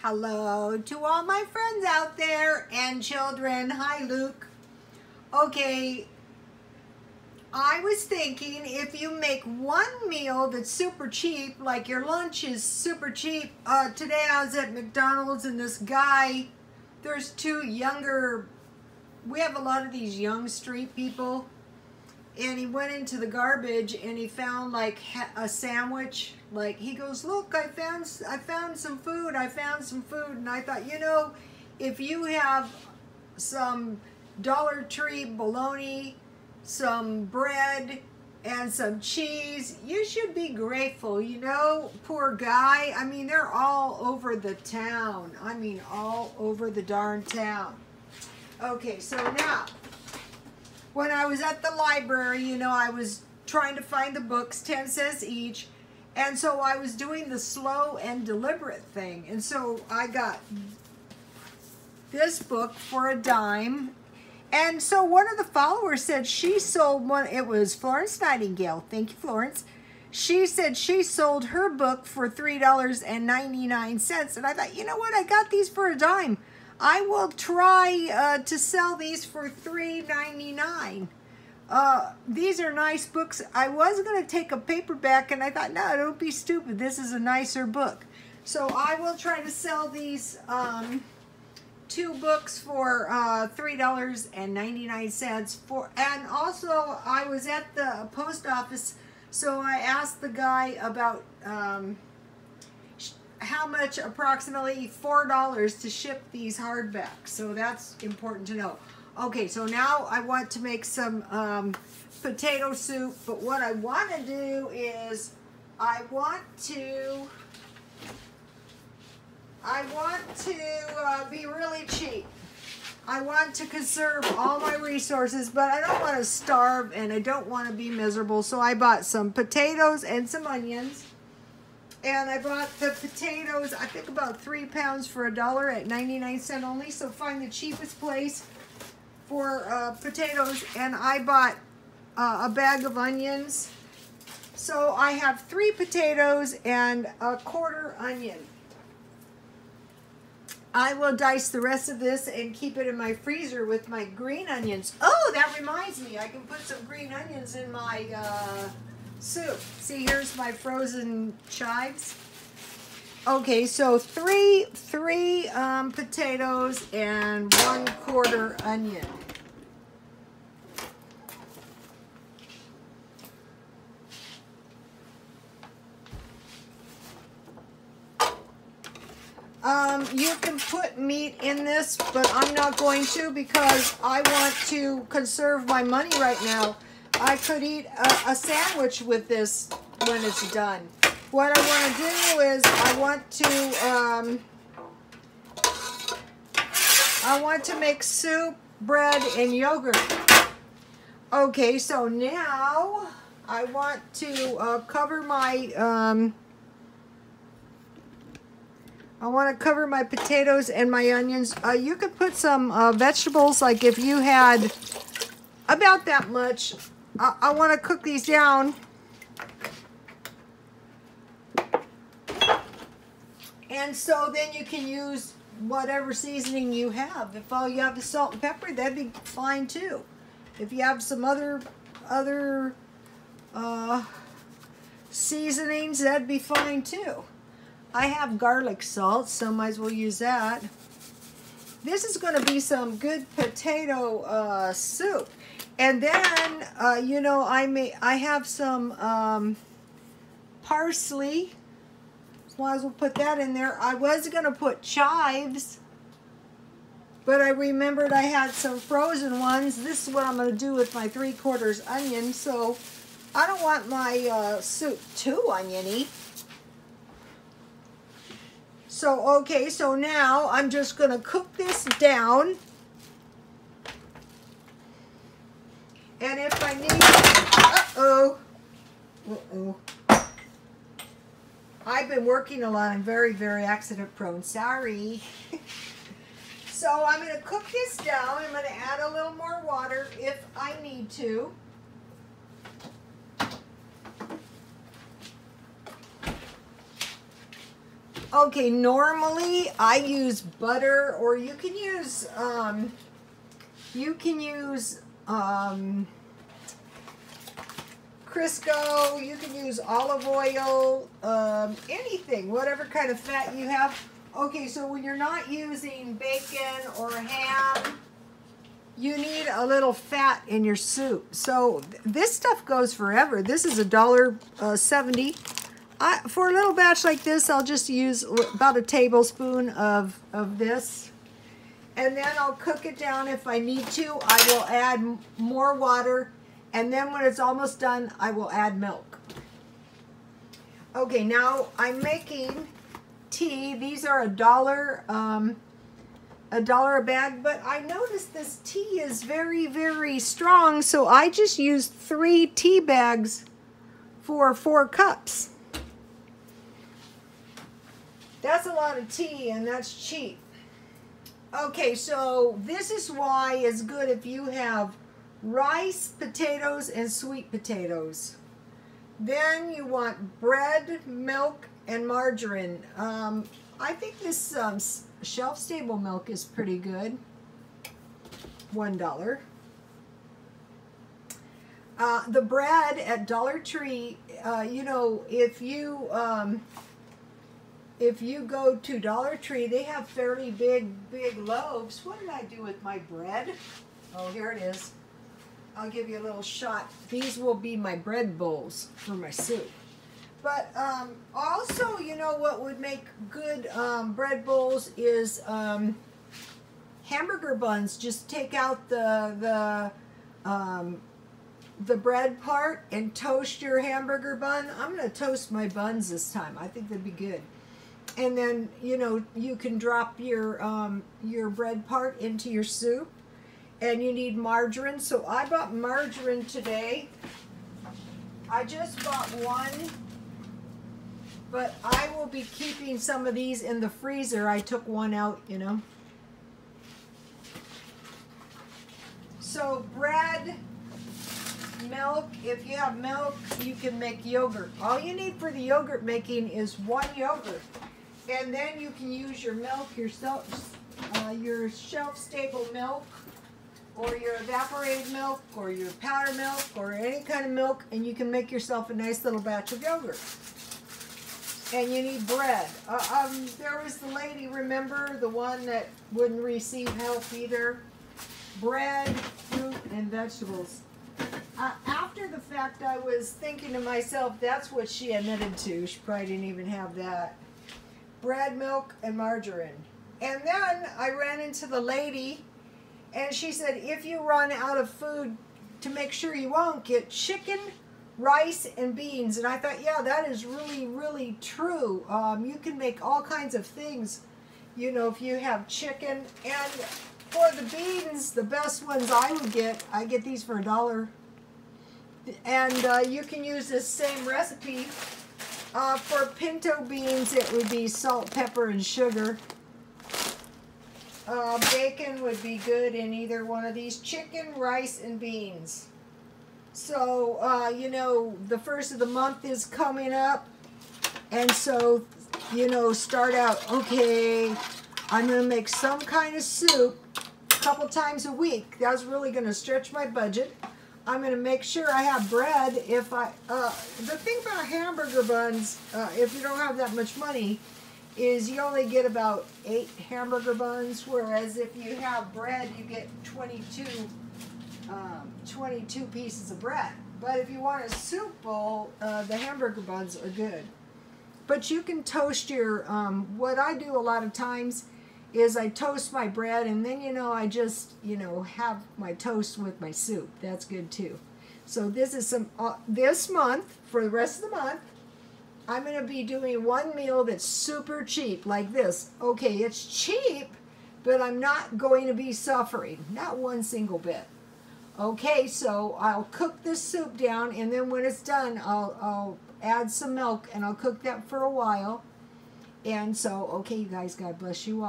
Hello to all my friends out there and children. Hi, Luke. Okay, I was thinking if you make one meal that's super cheap, like your lunch is super cheap. Today I was at McDonald's and this guy, there's two younger, we have a lot of these young street people, and he went into the garbage and he found like a sandwich. Like he goes, look, I found some food. And I thought, you know, if you have some Dollar Tree bologna, some bread, and some cheese, you should be grateful, you know. Poor guy. I mean, they're all over the town. I mean, all over the darn town. Okay, so now, when I was at the library, you know, I was trying to find the books, 10 cents each, and so I was doing the slow and deliberate thing, and so I got this book for a dime. And so one of the followers said she sold one. It was Florence Nightingale. Thank you, Florence. She said she sold her book for $3.99. And I thought, you know what? I got these for a dime. I will try to sell these for $3.99. These are nice books. I was going to take a paperback, and I thought, no, don't be stupid. This is a nicer book. So I will try to sell these two books for $3.99. And also, I was at the post office, so I asked the guy about how much, approximately $4 to ship these hardbacks. So that's important to know. Okay, so now I want to make some potato soup, but what I want to do is I want to be really cheap. I want to conserve all my resources, but I don't want to starve and I don't want to be miserable. So I bought some potatoes and some onions. And I bought the potatoes, I think about 3 pounds for $1 at 99 cents only. So find the cheapest place for potatoes. And I bought a bag of onions. So I have 3 potatoes and a quarter onion. I will dice the rest of this and keep it in my freezer with my green onions. Oh, that reminds me, I can put some green onions in my soup. See, here's my frozen chives. Okay, so three potatoes and 1/4 onion. You can put meat in this, but I'm not going to because I want to conserve my money right now. I could eat a sandwich with this when it's done. What I want to do is I want to make soup, bread, and yogurt. Okay, so now I want to cover my potatoes and my onions. You could put some vegetables, like if you had about that much. I want to cook these down. And so then you can use whatever seasoning you have. If all you have is salt and pepper, that'd be fine too. If you have some other seasonings, that'd be fine too. I have garlic salt, so might as well use that. This is going to be some good potato soup. And then, you know, I have some parsley. Might as well put that in there. I was going to put chives, but I remembered I had some frozen ones. This is what I'm going to do with my 3/4 onion. So I don't want my soup too oniony. So, okay, so now I'm just going to cook this down. And if I need, I've been working a lot. I'm very, very accident prone. Sorry. So I'm going to cook this down. I'm going to add a little more water if I need to. Okay, normally I use butter, or you can use Crisco, you can use olive oil, anything, whatever kind of fat you have. Okay, so when you're not using bacon or ham, you need a little fat in your soup. So this stuff goes forever. This is $1.70. For a little batch like this, I'll just use about a tablespoon of this. And then I'll cook it down if I need to. I will add more water. And then when it's almost done, I will add milk. Okay, now I'm making tea. These are $1 a bag, but I noticed this tea is very, very strong, so I just used 3 tea bags for 4 cups. That's a lot of tea, and that's cheap. Okay, so this is why it's good if you have rice, potatoes, and sweet potatoes. Then you want bread, milk, and margarine. I think this shelf-stable milk is pretty good. $1. The bread at Dollar Tree, you know, if you go to Dollar Tree, they have fairly big loaves. What did I do with my bread? Oh, here it is. I'll give you a little shot. These will be my bread bowls for my soup. But also, you know what would make good bread bowls is hamburger buns. Just take out the bread part and toast your hamburger bun. I'm going to toast my buns this time. I think they'd be good. And then, you know, you can drop your bread part into your soup. And you need margarine. So I bought margarine today. I just bought 1. But I will be keeping some of these in the freezer. I took 1 out, you know. So bread, milk. If you have milk, you can make yogurt. All you need for the yogurt making is 1 yogurt. And then you can use your milk, your shelf-stable milk, or your evaporated milk, or your powder milk, or any kind of milk, and you can make yourself a nice little batch of yogurt. And you need bread. There was the lady, remember, the one that wouldn't receive help either. Bread, fruit, and vegetables. After the fact, I was thinking to myself, that's what she admitted to. She probably didn't even have that. Bread, milk, and margarine. And then I ran into the lady, and she said, if you run out of food, to make sure you won't, get chicken, rice, and beans. And I thought, yeah, that is really, really true. You can make all kinds of things, you know, if you have chicken. And for the beans, the best ones I get these for $1. And you can use this same recipe. For pinto beans, it would be salt, pepper, and sugar. Bacon would be good in either one of these. Chicken, rice, and beans. So, you know, the first of the month is coming up. And so, you know, start out, okay, I'm going to make some kind of soup a couple times a week. That's really going to stretch my budget. I'm going to make sure I have bread. If the thing about hamburger buns, if you don't have that much money, is you only get about 8 hamburger buns, whereas if you have bread, you get 22 pieces of bread. But if you want a soup bowl, the hamburger buns are good. But you can toast your, what I do a lot of times is I toast my bread, and then, you know, I just, you know, have my toast with my soup. That's good too. So this is some, this month, for the rest of the month, I'm going to be doing one meal that's super cheap, like this. Okay, it's cheap, but I'm not going to be suffering. Not one single bit. Okay, so I'll cook this soup down, and then when it's done, I'll add some milk, and I'll cook that for a while. And so, okay, you guys, God bless you all.